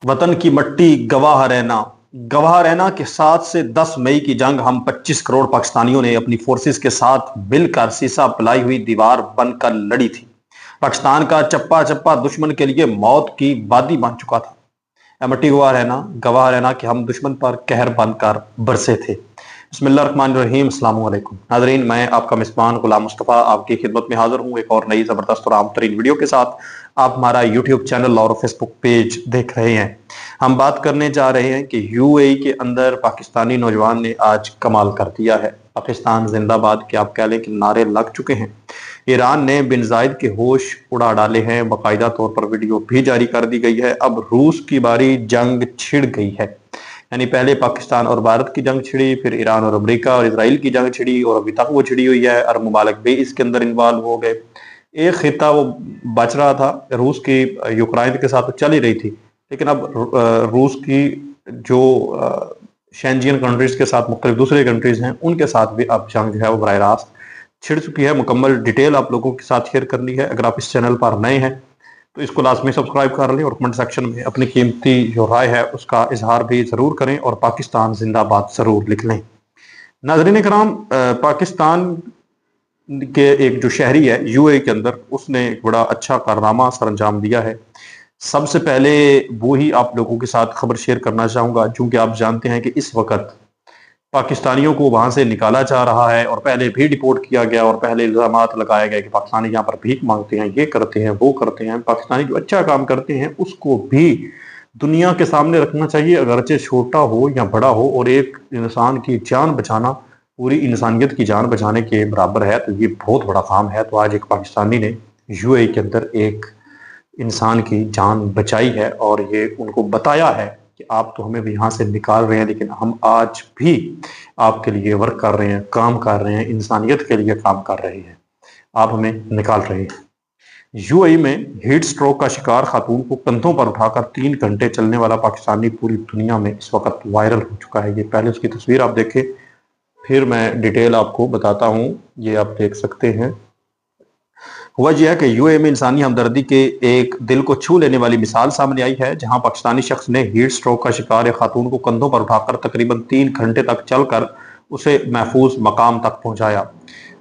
वतन की मट्टी गवाह रहना के 7 से 10 मई की जंग हम 25 करोड़ पाकिस्तानियों ने अपनी फोर्सेस के साथ मिलकर सीसा पिलाई हुई दीवार बनकर लड़ी थी। पाकिस्तान का चप्पा चप्पा दुश्मन के लिए मौत की वादी बन चुका था। मट्टी गवाह रहना कि हम दुश्मन पर कहर बनकर बरसे थे। बिस्मिल्लाहिर्रहमानिर्रहीम, अस्सलाम वालेकुम नाज़रीन, मैं आपका मेज़बान गुलाम मुस्तफ़ा आपकी खिदमत में हाजिर हूँ एक और नई ज़बरदस्त और आम तरीन वीडियो के साथ। आप हमारा यूट्यूब चैनल और फेसबुक पेज देख रहे हैं। हम बात करने जा रहे हैं कि यूएई के अंदर पाकिस्तानी नौजवान ने आज कमाल कर दिया है। पाकिस्तान जिंदाबाद के आप कह लें कि नारे लग चुके हैं। ईरान ने बिन जायद के होश उड़ा डाले हैं, बाकायदा तौर पर वीडियो भी जारी कर दी गई है। अब रूस की बारी, जंग छिड़ गई है। यानी पहले पाकिस्तान और भारत की जंग छिड़ी, फिर ईरान और अमेरिका और इसराइल की जंग छिड़ी और अभी तक वो छिड़ी हुई है। अरब ममालिक भी इसके अंदर इन्वॉल्व हो गए। एक खिता वो बच रहा था, रूस की यूक्रेन के साथ तो चल ही रही थी, लेकिन अब रूस की जो शेंजियन कंट्रीज के साथ मुख्तलिफ दूसरे कंट्रीज हैं उनके साथ भी अब जंग जो है वो बराह रास्त छिड़ चुकी है। मुकम्मल डिटेल आप लोगों के साथ शेयर करनी है। अगर आप इस चैनल पर नए हैं तो इसको लाजमी सब्सक्राइब कर लें और कमेंट सेक्शन में अपनी कीमती जो राय है उसका इजहार भी ज़रूर करें और पाकिस्तान जिंदाबाद ज़रूर लिख लें। नाज़रीन कराम, पाकिस्तान के एक जो शहरी है यूएई के अंदर, उसने एक बड़ा अच्छा कारनामा सर अंजाम दिया है। सबसे पहले वो ही आप लोगों के साथ खबर शेयर करना चाहूँगा, चूँकि आप जानते हैं कि इस वक्त पाकिस्तानियों को वहां से निकाला जा रहा है और पहले भी डिपोर्ट किया गया और पहले इल्जामात लगाए गए कि पाकिस्तानी यहाँ पर भीख मांगते हैं, ये करते हैं, वो करते हैं। पाकिस्तानी जो अच्छा काम करते हैं उसको भी दुनिया के सामने रखना चाहिए, अगरचे छोटा हो या बड़ा हो, और एक इंसान की जान बचाना पूरी इंसानियत की जान बचाने के बराबर है, तो ये बहुत बड़ा काम है। तो आज एक पाकिस्तानी ने यूएई के अंदर एक इंसान की जान बचाई है और ये उनको बताया है कि आप तो हमें यहाँ से निकाल रहे हैं, लेकिन हम आज भी आपके लिए वर्क कर रहे हैं, काम कर रहे हैं, इंसानियत के लिए काम कर रहे हैं, आप हमें निकाल रहे हैं। यूएई में हीट स्ट्रोक का शिकार खातून को कंधों पर उठाकर 3 घंटे चलने वाला पाकिस्तानी पूरी दुनिया में इस वक्त वायरल हो चुका है। ये पहले उसकी तस्वीर आप देखें, फिर मैं डिटेल आपको बताता हूँ। ये आप देख सकते हैं। हुआ यह है कि यूएई में इंसानी हमदर्दी के एक दिल को छू लेने वाली मिसाल सामने आई है, जहां पाकिस्तानी शख्स ने हीट स्ट्रोक का शिकार एक खातून को कंधों पर उठाकर तकरीबन 3 घंटे तक चलकर उसे महफूज मकाम तक पहुंचाया।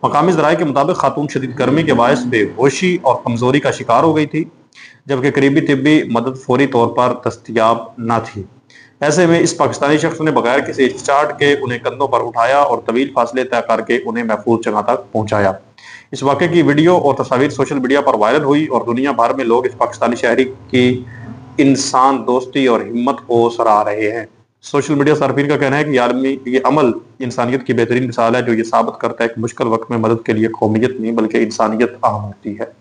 मकामी ज़राए के मुताबिक खातून शदीद गर्मी के बायस बेहोशी और कमजोरी का शिकार हो गई थी, जबकि करीबी तिब्बी मदद फौरी तौर पर दस्तयाब न थी। ऐसे में इस पाकिस्तानी शख्स ने बगैर किसी हिचकिचाहट के उन्हें कंधों पर उठाया और तवील फासले तय करके उन्हें महफूज जगह तक पहुंचाया। इस वाक़े की वीडियो और तस्वीर सोशल मीडिया पर वायरल हुई और दुनिया भर में लोग इस पाकिस्तानी शहरी की इंसान दोस्ती और हिम्मत को सराह रहे हैं। सोशल मीडिया सार्फिन का कहना है कि आलमी ये अमल इंसानियत की बेहतरीन मिसाल है, जो ये साबित करता है कि मुश्किल वक्त में मदद के लिए कौमियत नहीं बल्कि इंसानियत अहम होती है।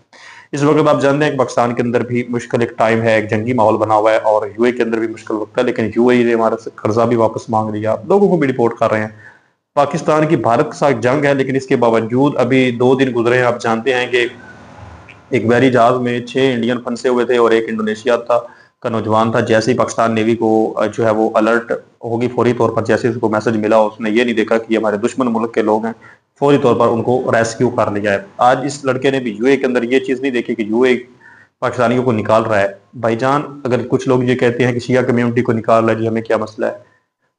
इस वक्त आप जानते हैं कि पाकिस्तान के अंदर भी मुश्किल एक टाइम है, एक जंगी माहौल बना हुआ है और यूएई के अंदर भी मुश्किल वक्त है, लेकिन यूएई ने हमारे से कर्जा भी वापस मांग लिया, लोगों को भी डिपोर्ट कर रहे हैं। पाकिस्तान की भारत के साथ जंग है, लेकिन इसके बावजूद अभी 2 दिन गुजरे हैं। आप जानते हैं कि एक बहरी जहाज में 6 इंडियन फंसे हुए थे और एक इंडोनेशिया का नौजवान था। जैसे ही पाकिस्तान नेवी को जो है वो अलर्ट होगी, फौरी तौर पर जैसे उसको मैसेज मिला, उसने ये नहीं देखा कि ये हमारे दुश्मन मुल्क के लोग हैं, फौरी तौर पर उनको रेस्क्यू कर लिया है। आज इस लड़के ने भी यूएई के अंदर ये चीज़ नहीं देखी कि यूएई पाकिस्तानियों को निकाल रहा है। भाईजान, अगर कुछ लोग ये कहते हैं कि शिया कम्युनिटी को निकाल रहा है, जी हमें क्या मसला है,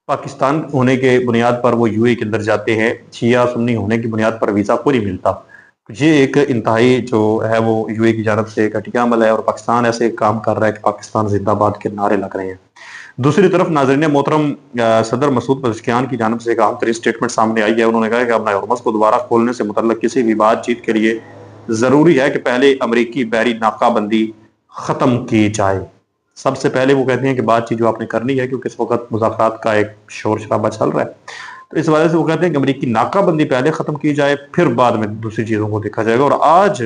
पाकिस्तान होने के बुनियाद पर वो यूएई के अंदर जाते हैं, शिया सुन्नी होने की बुनियाद पर वीज़ा को नहीं मिलता। ये एक इंतहाई जो है वो यूएई की जानब से एक घटिया अमल है और पाकिस्तान ऐसे काम कर रहा है कि पाकिस्तान जिंदाबाद के नारे लग रहे हैं। दूसरी तरफ नाज़रीन मोहतरम, सदर मसूद पज़ेश्कियान की जानब से एक अहम तरीन स्टेटमेंट सामने आई है। उन्होंने कहा कि अपना हरमुज़ को दोबारा खोलने से मुतल्लिक़ किसी भी बातचीत के लिए ज़रूरी है कि पहले अमरीकी बहरी नाकाबंदी ख़त्म की जाए। सबसे पहले वो कहते हैं कि बातचीत जो आपने करनी है, क्योंकि इस वक्त मुज़ाकरात का एक शोर शराबा चल रहा है, तो इस वजह से वो कहते हैं कि अमरीकी नाकाबंदी पहले ख़त्म की जाए, फिर बाद में दूसरी चीज़ों को देखा जाएगा। और आज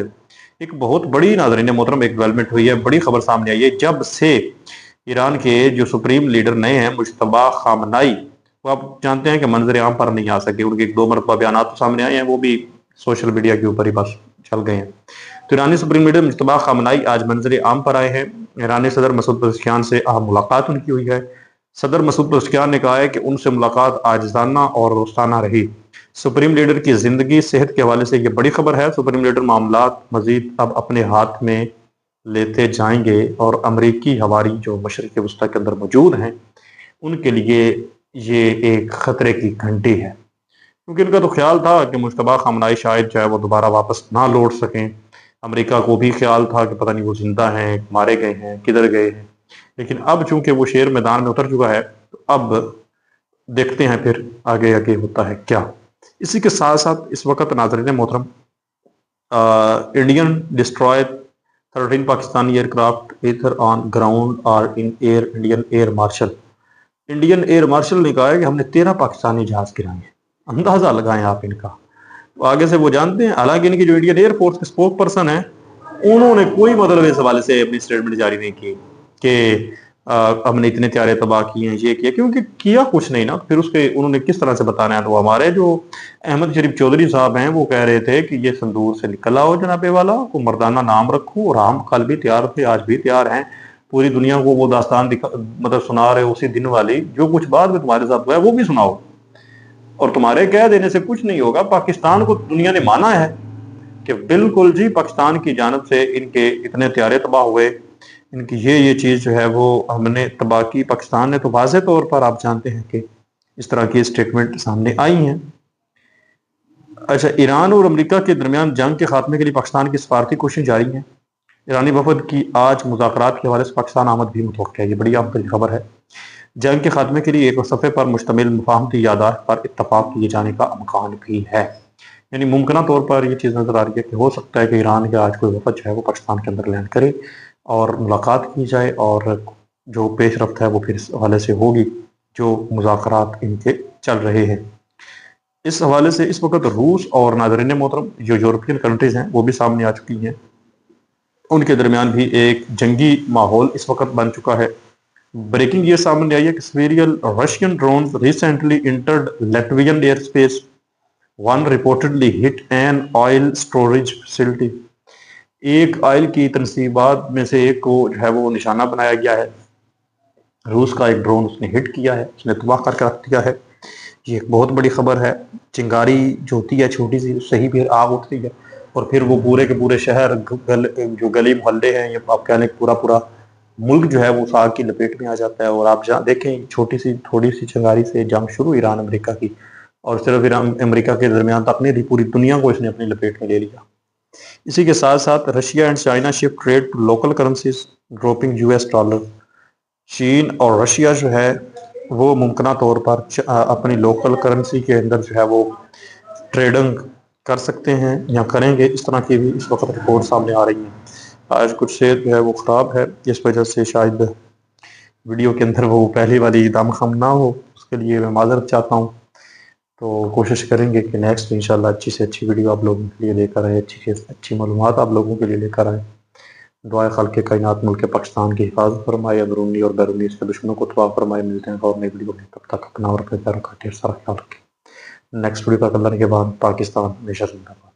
एक बहुत बड़ी नाज़रीन मोहतरम एक डेवलपमेंट हुई है, बड़ी खबर सामने आई है। जब से ईरान के जो सुप्रीम लीडर नए हैं मुज्तबा खामनाई, वो आप जानते हैं कि मंजर आम पर नहीं आ सके, उनके 1-2 मरतबा बयान तो सामने आए हैं, वो भी सोशल मीडिया के ऊपर ही बस चल गए हैं। तो ईरानी सुप्रीम लीडर मुज्तबा खामनाई आज मंजर आम पर आए हैं। ईरानी सदर मसूद पज़ेश्कियान से अहम मुलाकात उनकी हुई है। सदर मसूद पज़ेश्कियान ने कहा है कि उनसे मुलाकात आजिज़ाना और दोस्ताना रही। सुप्रीम लीडर की जिंदगी सेहत के हवाले से ये बड़ी खबर है। सुप्रीम लीडर मामलात मजीद अब अपने हाथ में लेते जाएंगे और अमरीकी हवारी जो मशरक़ वस्ती के अंदर मौजूद हैं उनके लिए ये एक ख़तरे की घंटी है, क्योंकि इनका तो ख्याल था कि मुश्तबा खमनाई शायद जो है वो दोबारा वापस ना लौट सकें। अमेरिका को भी ख्याल था कि पता नहीं वो जिंदा हैं, मारे गए हैं, किधर गए हैं। लेकिन अब चूंकि वो शेर मैदान में उतर चुका है तो अब देखते हैं फिर आगे आगे होता है क्या। इसी के साथ साथ इस वक्त नाज़रीन मोहतरम Indian destroy 13 Pakistani aircraft either on ground और in air Indian air marshal ने कहा है कि हमने 13 पाकिस्तानी जहाज गिराए हैं। अंदाजा लगाएं आप इनका। तो आगे से वो जानते हैं, हालांकि इनकी जो इंडियन एयरफोर्स के स्पोक पर्सन है उन्होंने कोई मतलब इस हवाले से अपनी स्टेटमेंट जारी नहीं की कि हमने इतने त्यारे तबाह किए हैं, ये किया, क्योंकि किया कुछ नहीं ना। फिर उसके उन्होंने किस तरह से बताना है। तो हमारे जो अहमद शरीफ चौधरी साहब हैं वो कह रहे थे कि ये संदूर से निकल आओ जनाबे वाला, को मर्दाना नाम रखो, और हम कल भी तैयार थे, आज भी तैयार हैं। पूरी दुनिया को वो दास्तान मतलब सुना रहे उसी दिन वाली, जो कुछ बाद में तुम्हारे साथ हुआ है वो भी सुनाओ, और तुम्हारे कह देने से कुछ नहीं होगा। पाकिस्तान को दुनिया ने माना है कि बिल्कुल जी पाकिस्तान की जानब से इनके इतने त्यारे तबाह हुए, इनकी ये चीज़ जो है वो हमने तबाह की। पाकिस्तान ने तो वाज़े तौर पर आप जानते हैं कि इस तरह की स्टेटमेंट सामने आई हैं। अच्छा, ईरान और अमेरिका के दरमियान जंग के खात्मे के लिए पाकिस्तान की सफारती कोशिश जारी है। ईरानी वफद की आज मुज़ाकरात के हवाले से पाकिस्तान आमद भी मुतवक्किल है। ये बड़ी अहम खबर है। जंग के खात्मे के लिए एक सफ़े पर मुश्तमिल मुफाहमती यादाश्त पर इत्तफाक किए जाने का अमकान भी है। यानी मुमकिन तौर पर यह चीज़ नज़र आ रही है कि हो सकता है कि ईरान का आज कोई वफद जो है वो पाकिस्तान के अंदर लैंड करे और मुलाकात की जाए, और जो पेश रफ्त है वो फिर इस हवाले से होगी जो मुज़ाकरात इनके चल रहे हैं। इस हवाले से इस वक्त रूस और नाज़रीन मोहतरम जो यूरोपियन कंट्रीज़ हैं वो भी सामने आ चुकी हैं। उनके दरमियान भी एक जंगी माहौल इस वक्त बन चुका है। ब्रेकिंग ये सामने आई है कि several Russian drone recently entered Latvian air space, one reportedly hit an oil storage facility. एक ऑयल की तनसीबात में से एक को जो है वो निशाना बनाया गया है। रूस का एक ड्रोन उसने हिट किया है, उसने तबाह करके रख दिया है। ये एक बहुत बड़ी खबर है। चिंगारी जो होती है छोटी सी, उससे ही फिर आग उठती है और फिर वो पूरे के पूरे शहर जो गली मोहल्ले हैं, ये आप कह लें पूरा मुल्क जो है वो उस आग की लपेट में आ जाता है। और आप जहाँ देखें छोटी सी थोड़ी सी चिंगारी से जंग शुरू ईरान अमेरिका की, और सिर्फ ईरान अमेरिका के दरमियान तक नहीं, पूरी दुनिया को इसने अपनी लपेट में ले लिया। इसी के साथ साथ Russia and China shift trade to local currencies dropping $। चीन और रशिया जो है वो मुमकिन तौर पर अपनी लोकल करेंसी के अंदर जो है वो ट्रेडिंग कर सकते हैं या करेंगे। इस तरह की भी इस वक्त रिपोर्ट सामने आ रही हैं। आज कुछ सेहत जो है वो ख़राब है, इस वजह से शायद वीडियो के अंदर वो पहली वाली दम खम ना हो, उसके लिए मैं माजरत चाहता हूँ। तो कोशिश करेंगे कि नेक्स्ट इंशाल्लाह अच्छी से अच्छी वीडियो आप लोगों के लिए लेकर आए, अच्छी से अच्छी मालूमात आप लोगों के लिए लेकर आए। दुआ खालिक़ कायनात मुल्क पाकिस्तान की हिफाजत फरमाए, अंदरूनी और बैरूनी इसके दुश्मनों को तबाह फरमाए। मिलते हैं और नई वीडियो में, तब तक अपना और अपने प्यारों का ढेर सारा ख्याल रखें। नेक्स्ट वीडियो तक अल्लाह के बाद पाकिस्तान हमेशा जिंदाबाद।